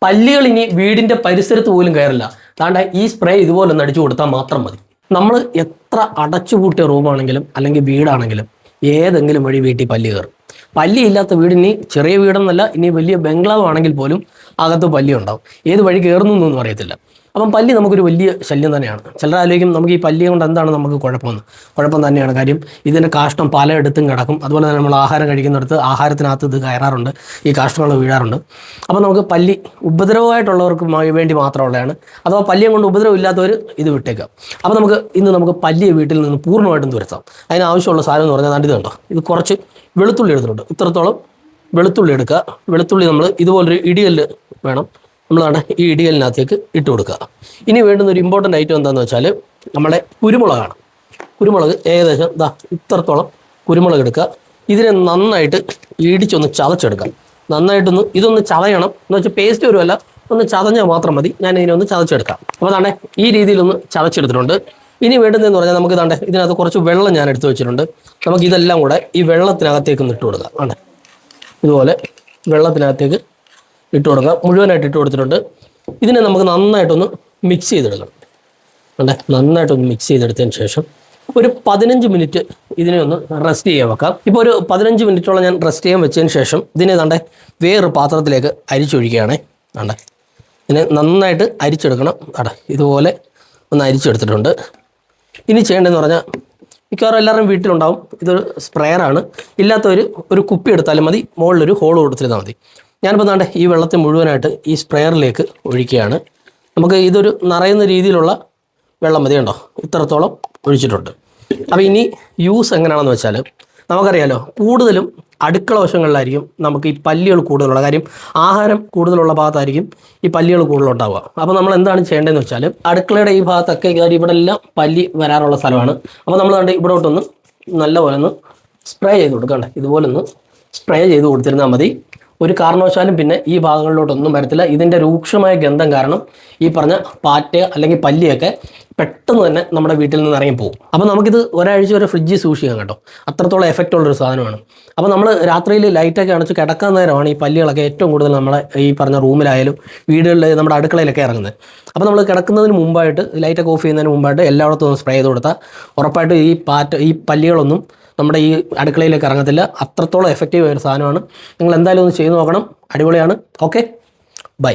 പല്ലികൾ ഇനി വീടിൻ്റെ പരിസരത്ത് പോലും കയറില്ല. അതാണ്ട് ഈ സ്പ്രേ ഇതുപോലെ ഒന്ന് അടിച്ചു കൊടുത്താൽ മാത്രം മതി. നമ്മൾ എത്ര അടച്ചുപൂട്ടിയ റൂമാണെങ്കിലും അല്ലെങ്കിൽ വീടാണെങ്കിലും ഏതെങ്കിലും വഴി വീട്ടിൽ പല്ലി കയറും. പല്ലി ഇല്ലാത്ത വീട് ഇനി ചെറിയ വീടെന്നല്ല, ഇനി വലിയ ബംഗ്ലാവ് ആണെങ്കിൽ പോലും അകത്ത് പല്ലി ഉണ്ടാവും. ഏത് വഴി കയറുന്നു എന്നൊന്നും അറിയത്തില്ല. അപ്പം പല്ലി നമുക്കൊരു വലിയ ശല്യം തന്നെയാണ്. ചിലർ ആലോചിക്കും നമുക്ക് ഈ പല്ലി കൊണ്ട് എന്താണ് നമുക്ക് കുഴപ്പമെന്ന്. കുഴപ്പം തന്നെയാണ്. കാര്യം ഇതിൻ്റെ കാഷ്ടം പലയിടത്തും കിടക്കും. അതുപോലെ തന്നെ നമ്മൾ ആഹാരം കഴിക്കുന്നിടത്ത് ആഹാരത്തിനകത്ത് ഇത് കയറാറുണ്ട്, ഈ കാഷ്ടങ്ങൾ വീഴാറുണ്ട്. അപ്പോൾ നമുക്ക് പല്ലി ഉപദ്രവമായിട്ടുള്ളവർക്ക് വേണ്ടി മാത്രമുള്ളതാണ്. അഥവാ പല്ലിയെ കൊണ്ട് ഉപദ്രവം ഇല്ലാത്തവർ ഇത് വിട്ടേക്കാം. അപ്പോൾ നമുക്ക് പല്ലിയെ വീട്ടിൽ നിന്ന് പൂർണ്ണമായിട്ടും തുരത്താം. അതിനാവശ്യമുള്ള സാധനം എന്ന് പറഞ്ഞാൽ ഇത് കണ്ടോ, ഇത് കുറച്ച് വെളുത്തുള്ളി എടുത്തിട്ടുണ്ട്. ഇത്രത്തോളം വെളുത്തുള്ളി എടുക്കുക. വെളുത്തുള്ളി നമ്മൾ ഇതുപോലൊരു ഇടികല്ല് വേണം. നമ്മളാണ് ഈ ഇടികലിനകത്തേക്ക് ഇട്ട് കൊടുക്കുക. ഇനി വേണ്ടുന്ന ഒരു ഇമ്പോർട്ടൻ്റ് ഐറ്റം എന്താണെന്ന് വെച്ചാൽ നമ്മുടെ കുരുമുളകാണ്. കുരുമുളക് ഏകദേശം ഇത്രത്തോളം കുരുമുളക് എടുക്കുക. ഇതിനെ നന്നായിട്ട് ഇടിച്ചൊന്ന് ചതച്ചെടുക്കാം. ഇതൊന്ന് ചതയണം എന്ന് വെച്ചാൽ പേസ്റ്റ് വരുമല്ല, ഒന്ന് ചതഞ്ഞാൽ മാത്രം മതി. ഞാൻ ഇതിനൊന്ന് ചതച്ചെടുക്കാം. അപ്പോൾ താണ്ടെ ഈ രീതിയിലൊന്ന് ചതച്ചെടുത്തിട്ടുണ്ട്. ഇനി വേണ്ടുന്നതെന്ന് പറഞ്ഞാൽ നമുക്ക് ഇതിനകത്ത് കുറച്ച് വെള്ളം ഞാൻ എടുത്ത് വെച്ചിട്ടുണ്ട്. നമുക്ക് ഇതെല്ലാം കൂടെ ഈ വെള്ളത്തിനകത്തേക്ക് ഒന്ന് ഇട്ട് കൊടുക്കാം. ആണ്ടെ ഇതുപോലെ വെള്ളത്തിനകത്തേക്ക് ഇട്ട് കൊടുക്കാം. മുഴുവനായിട്ട് ഇട്ട് കൊടുത്തിട്ടുണ്ട്. ഇതിനെ നമുക്ക് നന്നായിട്ടൊന്ന് മിക്സ് ചെയ്തെടുക്കണം. നന്നായിട്ടൊന്ന് മിക്സ് ചെയ്തെടുത്തതിന് ശേഷം ഒരു 15 മിനിറ്റ് ഇതിനെ ഒന്ന് റെസ്റ്റ് ചെയ്യാൻ വെക്കാം. ഇപ്പോൾ ഒരു 15 മിനിറ്റോളം ഞാൻ റെസ്റ്റ് ചെയ്യാൻ വെച്ചതിന് ശേഷം ഇതിനെ വേറൊരു പാത്രത്തിലേക്ക് അരിച്ചൊഴിക്കുകയാണേ. ഇതിനെ നന്നായിട്ട് അരിച്ചെടുക്കണം. ഇതുപോലെ ഒന്ന് അരിച്ചെടുത്തിട്ടുണ്ട്. ഇനി ചെയ്യേണ്ടതെന്ന് പറഞ്ഞാൽ മിക്കവാറും എല്ലാവരുടെയും വീട്ടിലുണ്ടാവും. ഇതൊരു സ്പ്രെയറാണ്. ഇല്ലാത്തവർ ഒരു കുപ്പി എടുത്താലും മതി, മുകളിലൊരു ഹോൾ കൊടുത്തിരുന്നാൽ മതി. ഞാനിപ്പോൾ ഈ വെള്ളത്തെ മുഴുവനായിട്ട് ഈ സ്പ്രെയറിലേക്ക് ഒഴിക്കുകയാണ്. നമുക്ക് ഇതൊരു നിറയുന്ന രീതിയിലുള്ള വെള്ളം മതി. കണ്ടോ, ഇത്രത്തോളം ഒഴിച്ചിട്ടുണ്ട്. അപ്പോൾ ഇനി യൂസ് എങ്ങനെയാണെന്ന് വെച്ചാൽ നമുക്കറിയാലോ, കൂടുതലും അടുക്കള വശങ്ങളിലായിരിക്കും നമുക്ക് ഈ പല്ലികൾ കൂടുതലുള്ള. കാര്യം ആഹാരം കൂടുതലുള്ള ഭാഗത്തായിരിക്കും ഈ പല്ലികൾ കൂടുതലുണ്ടാവുക. അപ്പോൾ നമ്മൾ എന്താണ് ചെയ്യേണ്ടതെന്ന് വെച്ചാൽ അടുക്കളയുടെ ഈ ഭാഗത്തൊക്കെ ഇവിടെ എല്ലാം പല്ലി വരാറുള്ള സ്ഥലമാണ്. അപ്പോൾ നമ്മൾ ഇവിടോട്ടൊന്ന് നല്ലപോലെ ഒന്ന് സ്പ്രേ ചെയ്ത് കൊടുക്കണ്ടേ. ഇതുപോലെ ഒന്ന് സ്പ്രേ ചെയ്ത് കൊടുത്തിരുന്നാൽ മതി. ഒരു കാരണവശാലും പിന്നെ ഈ ഭാഗങ്ങളിലോട്ടൊന്നും വരത്തില്ല. ഇതിൻ്റെ രൂക്ഷമായ ഗന്ധം കാരണം ഈ പറഞ്ഞ പാറ്റ അല്ലെങ്കിൽ പല്ലിയൊക്കെ പെട്ടെന്ന് തന്നെ നമ്മുടെ വീട്ടിൽ നിന്ന് ഇറങ്ങിപ്പോകും. അപ്പോൾ നമുക്കിത് ഒരാഴ്ച വരെ ഫ്രിഡ്ജിൽ സൂക്ഷിക്കാം കേട്ടോ. അത്രത്തോളം എഫക്റ്റ് ഉള്ളൊരു സാധനമാണ്. അപ്പോൾ നമ്മൾ രാത്രിയിൽ ലൈറ്റൊക്കെ അണച്ച് കിടക്കാൻ നേരമാണ് ഈ പല്ലികളൊക്കെ ഏറ്റവും കൂടുതൽ നമ്മളെ ഈ പറഞ്ഞ റൂമിലായാലും വീടുകളിൽ നമ്മുടെ അടുക്കളയിലൊക്കെ ഇറങ്ങുന്നത്. അപ്പോൾ നമ്മൾ കിടക്കുന്നതിന് മുമ്പായിട്ട് ലൈറ്റൊക്കെ ഓഫ് ചെയ്യുന്നതിന് മുമ്പായിട്ട് എല്ലായിടത്തും ഒന്ന് സ്പ്രേ ചെയ്ത് കൊടുത്താൽ ഉറപ്പായിട്ടും ഈ പല്ലികളൊന്നും നമ്മുടെ ഈ അടുക്കളയിലേക്ക് ഇറങ്ങത്തില്ല. അത്രത്തോളം എഫക്റ്റീവ് ആയൊരു സാധനമാണ്. നിങ്ങൾ എന്തായാലും ഒന്ന് ചെയ്ത് നോക്കണം. അടിപൊളിയാണ്. Okay, by.